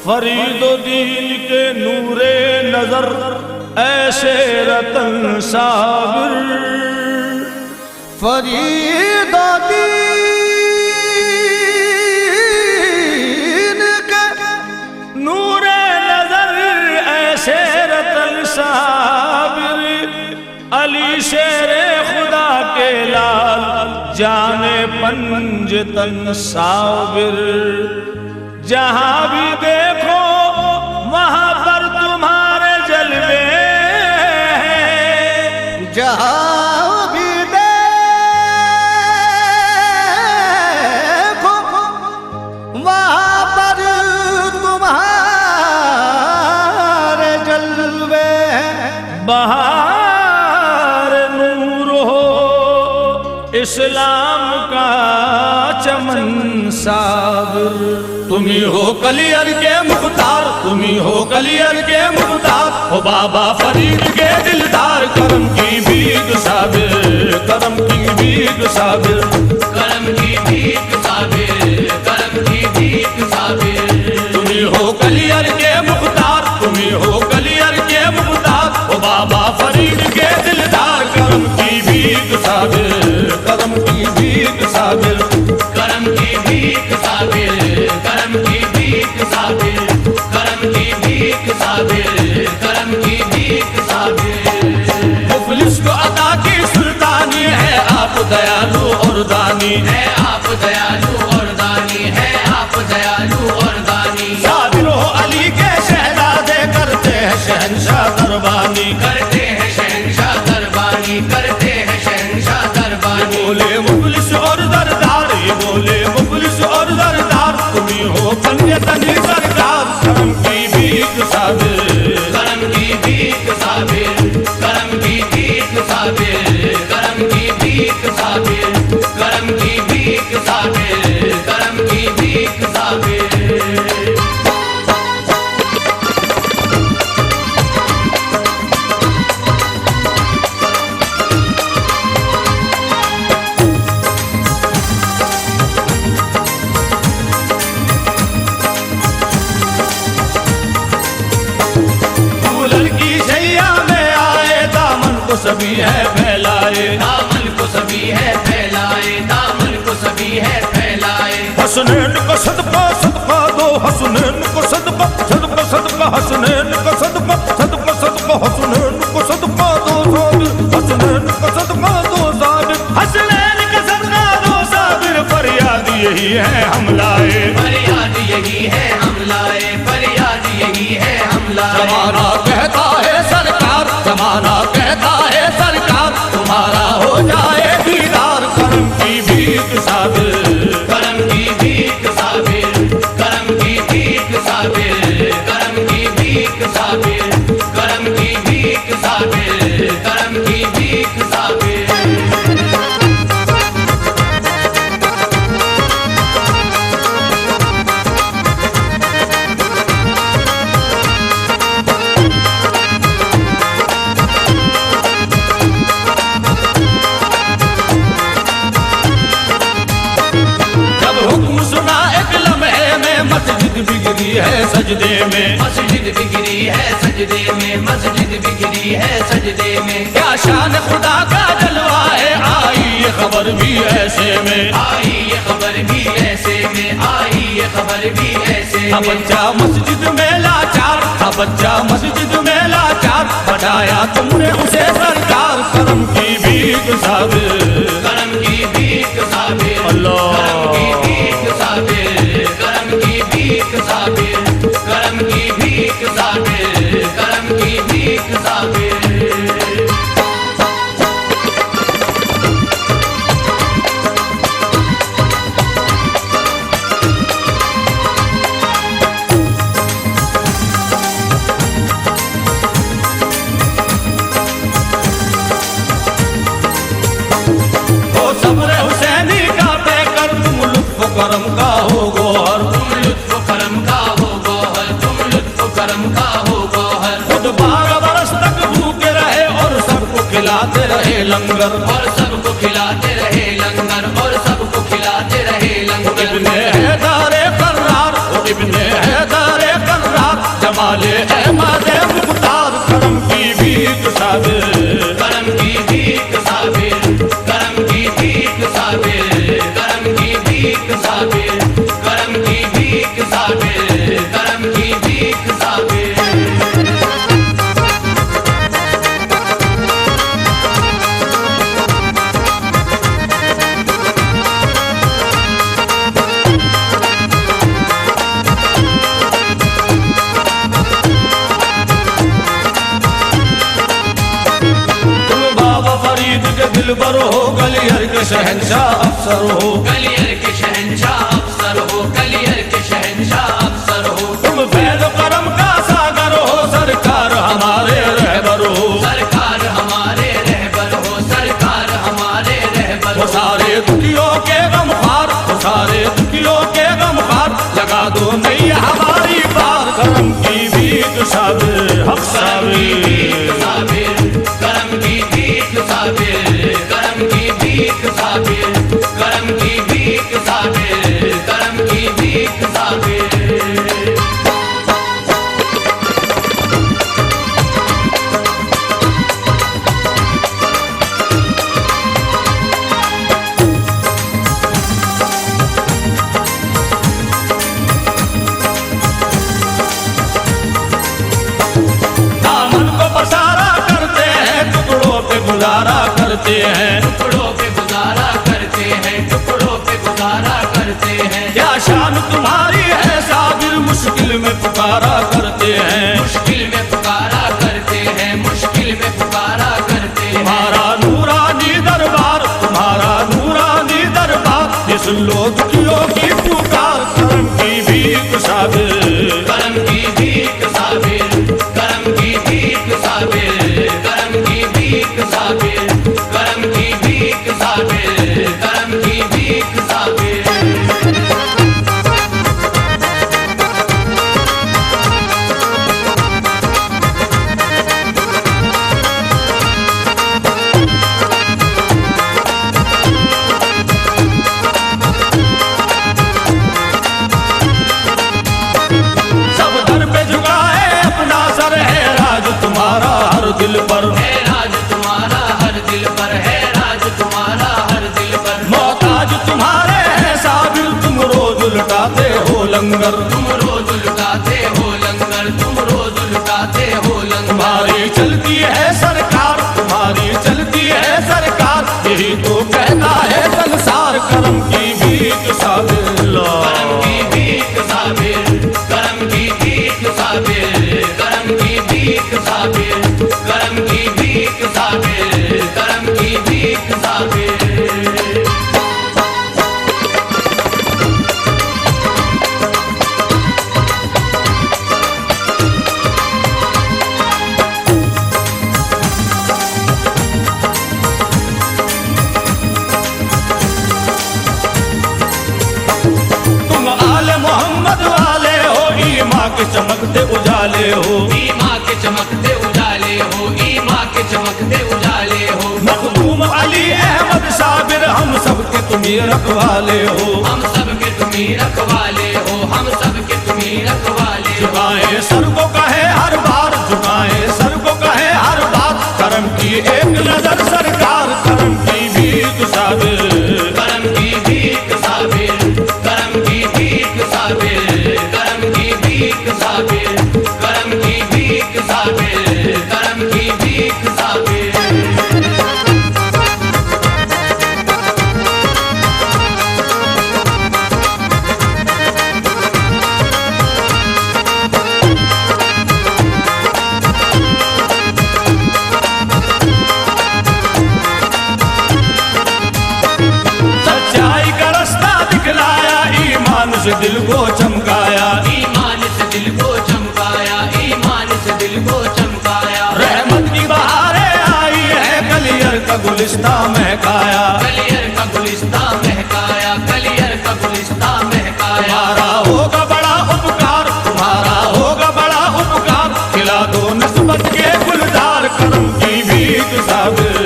फरीदुद्दीन के नूरे नजर ऐसे रतन साबिर, फरीदुद्दीन के नूरे नजर ऐसे रतन साबिर, अली शेरे खुदा के लाल जाने पंजतन साबिर। जहां भी देखो वहां पर तुम्हारे जलवे, जहां भी देखो वहां पर तुम्हारे जलवे। बहार नूर हो इस्लाम का चमन साबिर, तुम्ही हो कलियर के मुख्तार, तुम्ही हो कलियर के मुख्तार, हो बाबा फरीद के दिलदार। करम की भीख साबिर, करम की भीख साबिर, करम की भीख साबिर, करम की भीख साबिर। तुम्ही हो कलियर के मुख्तार, तुम्ही हो कलियर के मुख्तार, हो बाबा फरीद के दिलदार। करम की भीख साबिर, करम की भीख साबिर, करम की भीख साबिर, करम की भीख साबिर, करम की भीख साबिर, करम की भीख साबिर। मुफलिस को अता की सुल्तानी है आप दयालु और दानी, है आप दयालु और दानी, है आप दयालु और दानी। साबिर हो अली के शहजादे करते हैं शहंशाह दरबानी, करते हैं शहंशाह दरबानी, करते हैं शहंशाह दरबानी। बोले मुफलिस और दरदार, ये बोले मुफलिस और दरदार, तुम्ही हो पंजतनी सरकार। करम की भीख साबिर, करम की भीख साबिर, करम की भीख साबिर, करम की भीख साबिर, करम की भीख साबिर, करम की भीख साबिर। सभी है फैलाए, दामन को सभी है फैलाए, दामन को सभी है फैलाए। हसनैन को सदका सदका दो, हसनैन को सदका सदका सदका, हसनैन को सदका सदका सदका, हसनैन को सदका दो साबिर, हसनैन को सदका दो साबिर, हसनैन को सदका दो साबिर। फरियाद यही है हम लाए, फरियाद यही है हम लाए, फरियाद यही है हम लाए। जमाना कहता है सरकार, जमाना कहता है सरकार, तुम्हारा हो जाए दीदार। करम की भीख साबिर, करम की भीख साबिर, करम की भीख साबिर, करम की भीख साबिर, करम की भीख साबिर, करम की भीख साबिर। बिगड़ी है सजदे में, मस्जिद बिगड़ी है सजदे में, मस्जिद बिगड़ी है सजदे में। क्या शान खुदा का जलवा है, आई ये खबर भी ऐसे में, आई ये खबर भी ऐसे में, आई ये खबर भी ऐसे में। बच्चा मस्जिद में लाचार, बच्चा मस्जिद में लाचार, बढ़ाया तुमने उसे सरकार। करम की भीख साबिर, करम की भीख साबिर, अल्लाह करम की भीख साबिर, करम की भीख साबिर, करम की भीख साबिर, करम की भीख साबिर। करम का हो गोहर, तुम लुत्फ करम का हो गोहर, तुम लुत्फ करम का हो गोहर। खुद 12 बरस तक भूखे रहे और सबको खिलाते रहे लंगर, और सबको खिलाते रहे लंगर, और सबको खिलाते रहे लंगर। इब्ने हैदर कर्रार, इब्ने हैदर कर्रार, भीख साबिर, करम की भीख साबिर, करम की भीख साबिर, करम की भीख साबिर, करम की भीख साबिर, करम की भीख साबिर। दिल पर हो गलियर के शहंशाह अफसर हो, कलियर के शहंशाह अफसर हो, कलियर के शहंशाह अफसर हो। तुम फैज़ करम का सागर हो, सरकार हमारे रहबर हो, सरकार हमारे रहबर हो, सरकार हमारे रहबर वो हो। सारे दुखियों के गमखार, वो सारे दुखियों के गमखार, लगा दो नैया हमारी पार। करम की भीख साबिर, हक साबिर, करम की भीख साबिर, करम की भीख साबिर, करम की भीख साबिर, करम की भीख साबिर। दामन को पसारा करते हैं, टुकड़ों पे गुजारा करते हैं, टुकड़ों पे गुजारा करते हैं, टुकड़ों पे गुजारा करते हैं। क्या शान तुम्हारी है साबिर, मुश्किल में पुकारा करते हैं, मुश्किल में पुकारा करते हैं, मुश्किल में पुकारा करते हैं। तुम्हारा नूरानी दरबार, तुम्हारा नूरानी दरबार, ये सुन लो दुखियों की पुकार। करम की भीख साबिर, करम की भीख साबिर, करम की भीख साबिर, करम की भीख साबिर, करम की भीख साबिर, करम की भीख साबिर। सब दर पे झुकाए अपना सर, है राज तुम्हारा हर दिल पर, है राज तुम्हारा हर दिल पर, है राज तुम्हारा हर दिल पर। मोहताज तुम्हारे है साबिर, तुम रोज लुटाते हो लंगर, तुम रोज लुटाते हो लंगर, तुम रोज लुटाते हो लंगर। तुम्हारी चलती है सरकार, तुम्हारी चलती है सरकार, यही तो कहता है संसार। करम की भीख साबिर, करम की भीख साबिर, करम की भीख साबिर, करम की भीख साबिर, करम की भीख साबिर, करम की भीख साबिर। तुम आले मोहम्मद वाले हो, ईमां के चमकते उजाले हो, ईमां के चमकते उजाले हो, ईमां के चमकते उजाले हो। मखदूम अली अहमद साबिर, हम सबके तुम्ही रखवाले हो, हम सबके तुम्ही रखवाले हो, हम सबके तुम्ही रखवाले हो। झुकाए सर को कहे हर बार, झुकाए सर को कहे हर बार, करम की एक नजर सरकार। करम की भीख साबिर, करम की भीख साबिर, करम की भीख साबिर, करम की भीख साबिर, करम की भीख साबिर, करम की भीख साबिर। सच्चाई का रास्ता दिखलाया, ईमान से दिल को चमकाया, ईमान से दिल को चमकाया, ईमान से दिल को चमकाया। रहमत की बहारें आई है, कलियर का गुलिस्ता महकाया, कलियर का गुलिस्ता महकाया, कलियर का गुलिस्ता महकाया। तुम्हारा होगा बड़ा उपकार, तुम्हारा होगा बड़ा उपकार, खिला दो नस्बत के गुलजार। करम की भीख साबिर,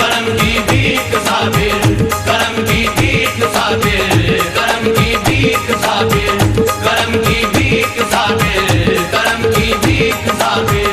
करम की भीख साबिर, करम की भीख साबिर, करम की भीख साबिर, करम की भीख साबिर, करम की भीख साबिर।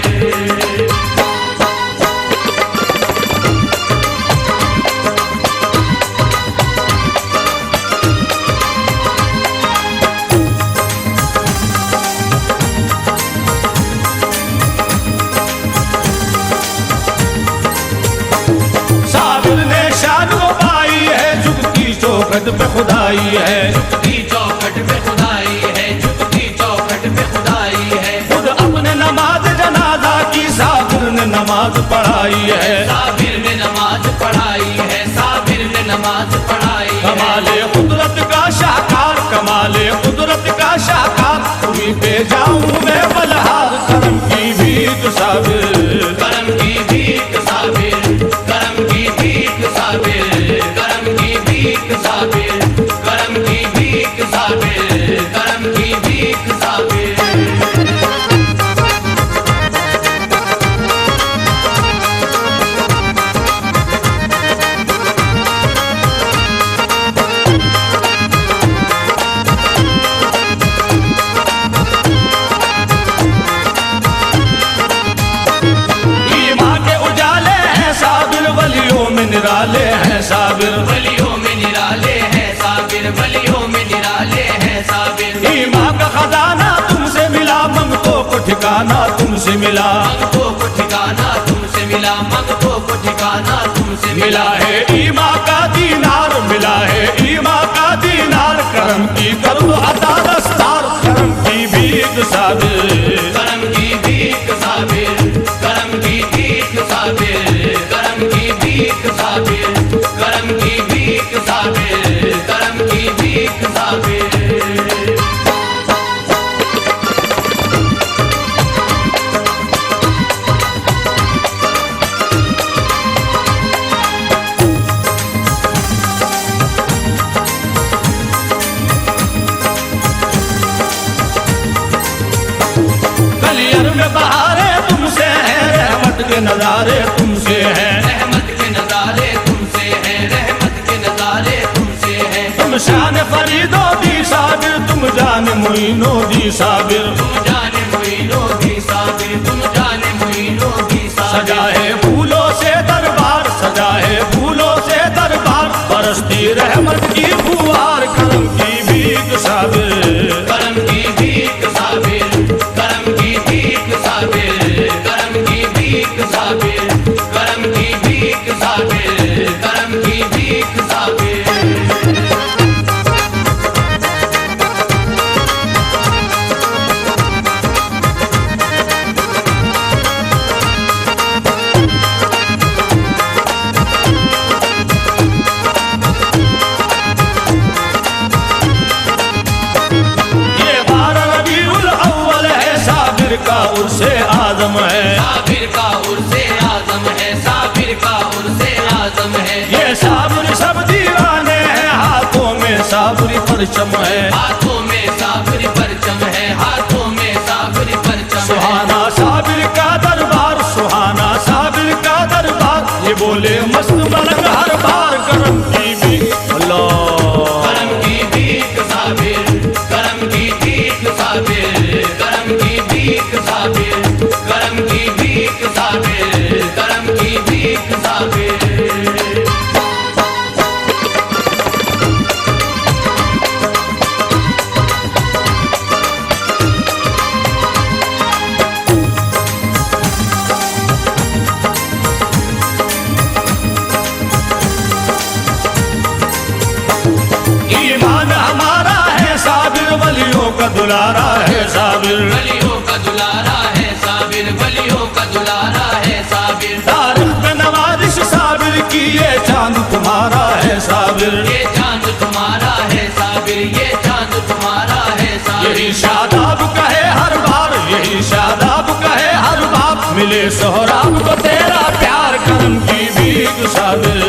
नमाज पढ़ाई है, साबिर ने नमाज पढ़ाई है, साबिर ने नमाज पढ़ाई है। कमाले कुदरत का शाकार, कमाले कुदरत का शाकार, तुम्हीं पे जाऊं मैं बलहार, करम की भीख साबिर, करम की भीख साबिर, करम की भीख साबिर, करम की भीख साबिर, करम की भीख साबिर, करम की भीख साबिर। निराले हैं साबिर, वलियों में निराले हैं साबिर, वलियों में निराले हैं साबिर। ईमान का खजाना तुमसे मिला, मंगतों को ठिकाना तुमसे मिला, मंगतों को ठिकाना तुमसे मिला, मंगतों को ठिकाना तुमसे मिला है ईमान का दीनार, मिला है ईमान का दीनार, करम की करो अता दस्तार, करम की भीख साबिर, करम की भीख साबिर, करम की भीख साबिर, करम की भीख साबिर, करम की भीख साबिर, करम की भीख साबिर। गलियर में बहारे तुमसे हैं, रहमत के नजारे तुमसे हैं, रहमत के नजारे तुमसे हैं, रहमत के नजारे तुमसे हैं। तुम शान फरीदो दी साबिर, तुम जान मुइनो दी साबिर, तुम जाने मुइनो दी साबिर, तुम जाने मुइनो दी साबिर। सजा है फूलों से दरबार, सजा है फूलों से दरबार, बरसती रहमत की फुहार, करम की भीख साबिर, करम की भीख साबिर, करम की भीख साबिर, करम की भीख साबिर, करम की भीख साबिर, करम की भीख साबिर। का उर्से आजम है, साबिर का उर्से आजम है, साबिर का उर्से आजम है। ये साबिर सब दीवाने हैं, हाथों में साबिर परचम है, हाथों में साबिर परचम है, हाथों में साबिर परचम है। सुहाना साबिर का दरबार, सुहाना साबिर का दरबार, ये बोले मस्त मलंग हर बार, करम की भीख अल्लाह, करम की भीख साबिर, करम की भीख साबिर, करम की भीख साबिर, करम की भीख साबिर, करम की भीख साबिर। ईमान हमारा है साबिर, वलियों का दुलारा है साबिर, वलियों का दुलारा है साबिर, वलियों का दुलारा है साबिर। तारीख में नवाजिश साबिर की, ये चांद तुम्हारा है साबिर, ये चांद तुम्हारा है साबिर, ये चांद तुम्हारा है साबिर। यही शादाब कहे हर बार, यही शादाब कहे हर बार, मिले सोहराब को तेरा प्यार, करम की भीख साबिर,